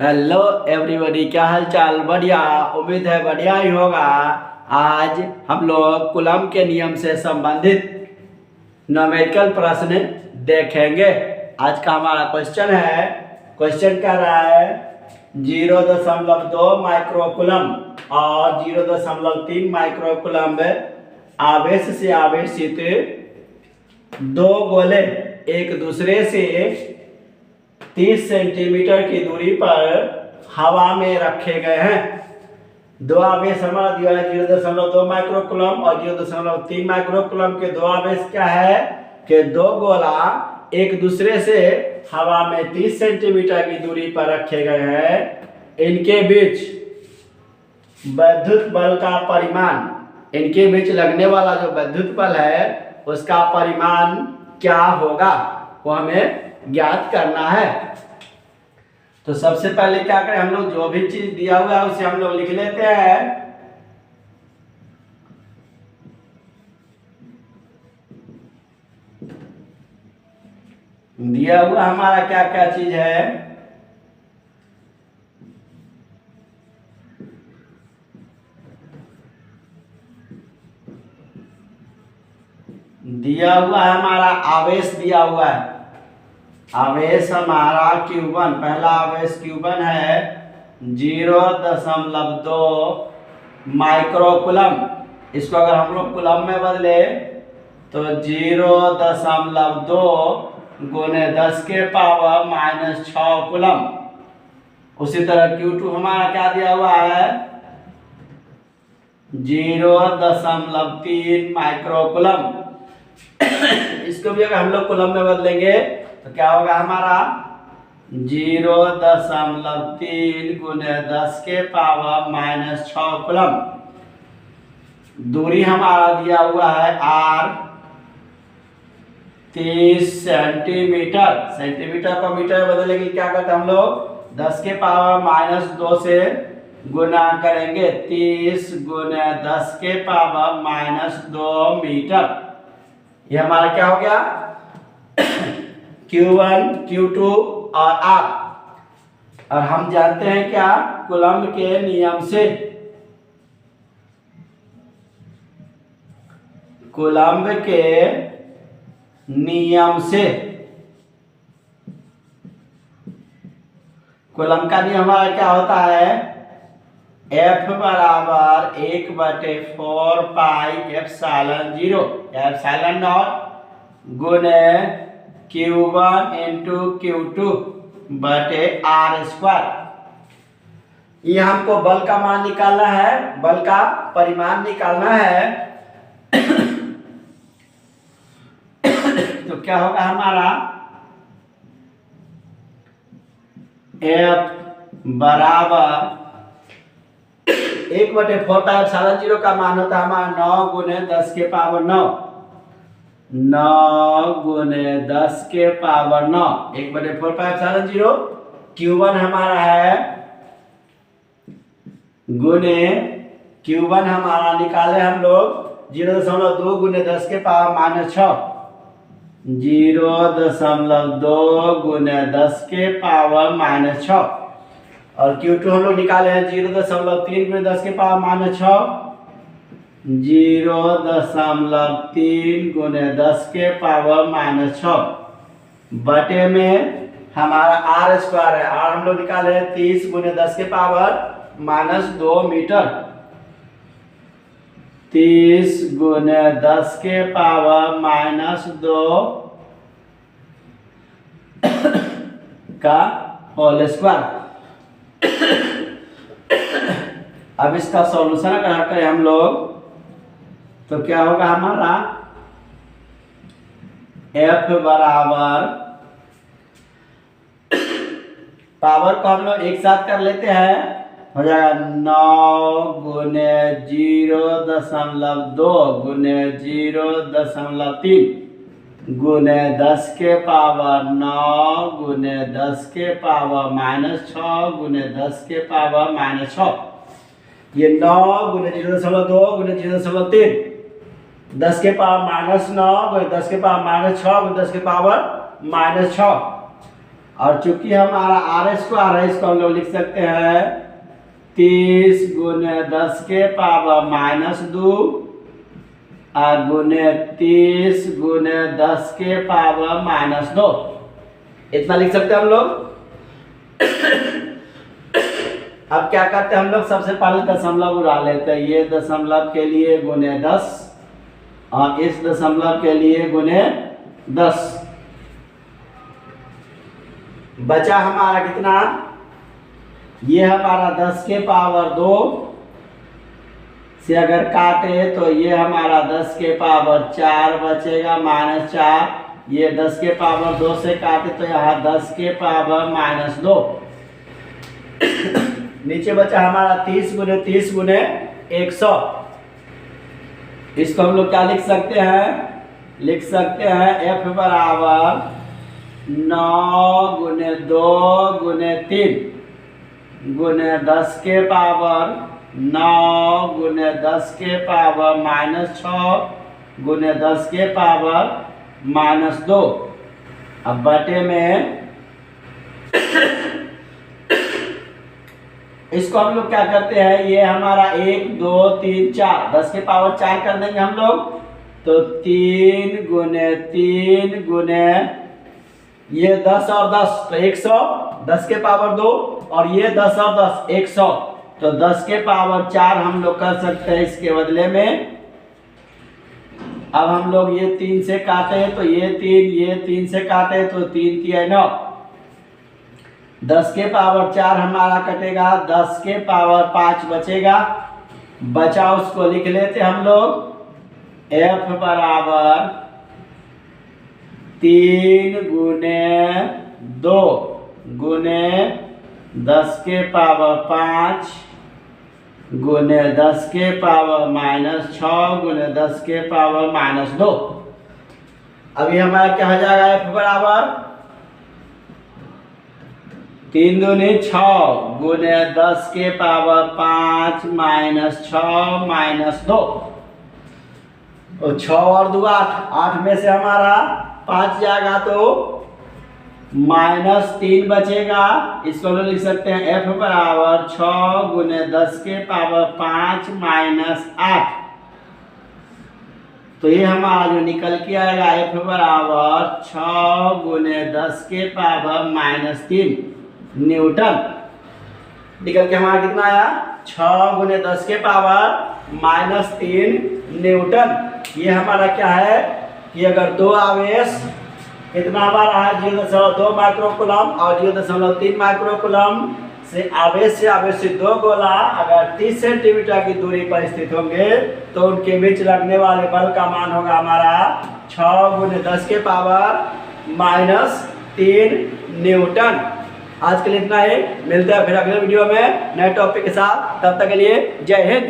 Hello everybody, क्या हाल चाल। बढ़िया, उम्मीद है बढ़िया ही होगा। आज हम लोग कूलम के नियम से संबंधित न्यूमेरिकल प्रश्न देखेंगे। आज का हमारा क्वेश्चन है, क्वेश्चन कह रहा है 0.2 माइक्रोकूलम और 0.3 माइक्रोकूलम आवेश से आवेशित दो गोले एक दूसरे से 30 सेंटीमीटर की दूरी पर हवा में रखे गए हैं। दो आवेश हमारा दिया है 0.2 माइक्रोकूलम और 0.3 माइक्रोकूलम के दो आवेश क्या है कि दो गोला एक दूसरे से हवा में 30 सेंटीमीटर की दूरी पर रखे गए हैं। इनके बीच विद्युत बल का परिमाण, इनके बीच लगने वाला जो विद्युत बल है उसका परिमाण क्या होगा वो हमें ज्ञात करना है। तो सबसे पहले क्या करें, हम लोग जो भी चीज दिया हुआ है उसे हम लोग लिख लेते हैं। दिया हुआ हमारा क्या क्या चीज है। दिया हुआ है हमारा आवेश दिया हुआ है। आवेश हमारा Q1, पहला आवेश Q1 है 0.2 माइक्रोकूलम। इसको अगर हम लोग कूलम में बदले तो 0.2 गुने 10 के पावर -6 कूलम। उसी तरह Q2 हमारा क्या दिया हुआ है 0.3 माइक्रोकूलम। इसको भी अगर हम लोग कूलम में बदलेंगे तो क्या होगा हमारा 0.3 गुने 10 के पावर -6 कूलम। दूरी हमारा दिया हुआ है R 30 सेंटीमीटर। सेंटीमीटर को मीटर में बदलेंगे क्या करते हम लोग 10 के पावर -2 से गुना करेंगे। 30 गुने 10 के पावर -2 मीटर। ये हमारा क्या हो गया Q1, Q2 और R। और हम जानते हैं क्या कूलम के नियम से, कूलम के नियम से कूलम का नियम हमारा क्या होता है F बराबर 1/4 पाई एप्सिलॉन0 एप्सिलॉन नॉट गुने Q1 इंटू Q2 बटे R²। ये हमको बल का मान निकालना है, बल का परिमाण निकालना है। तो क्या होगा हमारा F बराबर 1/4 पाई एप्सिलॉन0 का मान होता है हमारा 9 गुने 10 के पावर 9। 9 गुने 10 के पावर 9 1/4 पाई एप्सिलॉन0। Q1 हमारा है गुने Q1 हमारा निकाले हम लोग 0.2 गुने 10 के पावर -6। 0.2 गुने 10 के पावर -6 और Q2 हम लोग निकाले हैं 0.3 गुने 10 के पावर -6। 0.3 गुने 10 के पावर -6 बटे में हमारा R² है। R हम लोग निकाले हैं 30 गुने 10 के पावर -2 मीटर। 30 गुने 10 के पावर -2 का होल स्क्वायर। अब इसका सॉल्यूशन अगर करें हम लोग तो क्या होगा हमारा F बराबर, पावर को हम लोग एक साथ कर लेते हैं, हो जाएगा 9 गुने 0.2 गुने 0.3 गुने 10 के पावर 9 गुने 10 के पावर -6 गुने 10 के पावर -6। ये 9 गुने 0.2 गुने 0.3 10 के पावर -9 गुने 10 के पावर -6 गुने 10 के पावर -6 और चूंकि हमारा आर स्क्वायर है, इसको हम लोग लिख सकते हैं 30 गुने 10 के पावर -2 गुने 30 गुने 10 के पावर -2, इतना लिख सकते हैं हम लोग। अब क्या करते हैं हम लोग, सबसे पहले दशमलव उड़ा लेते हैं। ये दशमलव के लिए गुने 10 और इस दशमलव के लिए गुने 10। बचा हमारा कितना, ये हमारा 10 के पावर 2 से अगर काटे तो ये हमारा 10 के पावर 4 बचेगा -4। ये 10 के पावर 2 से काटे तो यहाँ 10 के पावर -2। नीचे बचा हमारा 30 गुने 30 गुने 100। इसको हम लोग क्या लिख सकते हैं, लिख सकते हैं F बराबर 9 गुने 2 गुने 3 गुने 10 के पावर 9 गुने 10 के पावर -6 गुने 10 के पावर -2। अब बटे में इसको हम लोग क्या करते हैं, ये हमारा 1 2 3 4 10 के पावर 4 कर देंगे हम लोग, तो 3 गुने 3 गुने ये 10 और 10 तो 100, 10 के पावर 2 और ये 10 और 10 100, तो 10 के पावर 4 हम लोग कर सकते हैं इसके बदले में। अब हम लोग ये 3 से काटे हैं तो ये 3 से काटे तो 3 3 9, 10 के पावर 4 हमारा कटेगा, 10 के पावर 5 बचेगा। बचा उसको लिख लेते हम लोग, F बराबर 3 गुने 2 गुने 10 के पावर 5 गुने 10 के पावर -6 गुने 10 के पावर -2। अभी हमारा क्या हो जाएगा, F बराबर 3 दूनी 6 गुने 10 के पावर 5 -6 -2। और 6 और 2 8, 8 में से हमारा 5 जाएगा तो -3 बचेगा। इसको हम लिख सकते हैं F बराबर 6 गुने 10 के पावर 5 -8। तो ये हमारा जो निकल के आएगा F बराबर 6 गुने 10 के पावर -3 न्यूटन। निकल के हमारा कितना आया, 6 गुने 10 के पावर -3 न्यूटन। ये हमारा क्या है कि अगर दो आवेश कितना बार है 0.2 माइक्रोकूलम और 0.3 माइक्रोकूलम से आवेश से दो गोला अगर 30 सेंटीमीटर की दूरी पर स्थित होंगे तो उनके बीच लगने वाले बल का मान होगा हमारा 6 गुने 10 के पावर -3 न्यूटन। आज के लिए इतना ही, मिलते हैं फिर अगले वीडियो में नए टॉपिक के साथ। तब तक के लिए जय हिंद।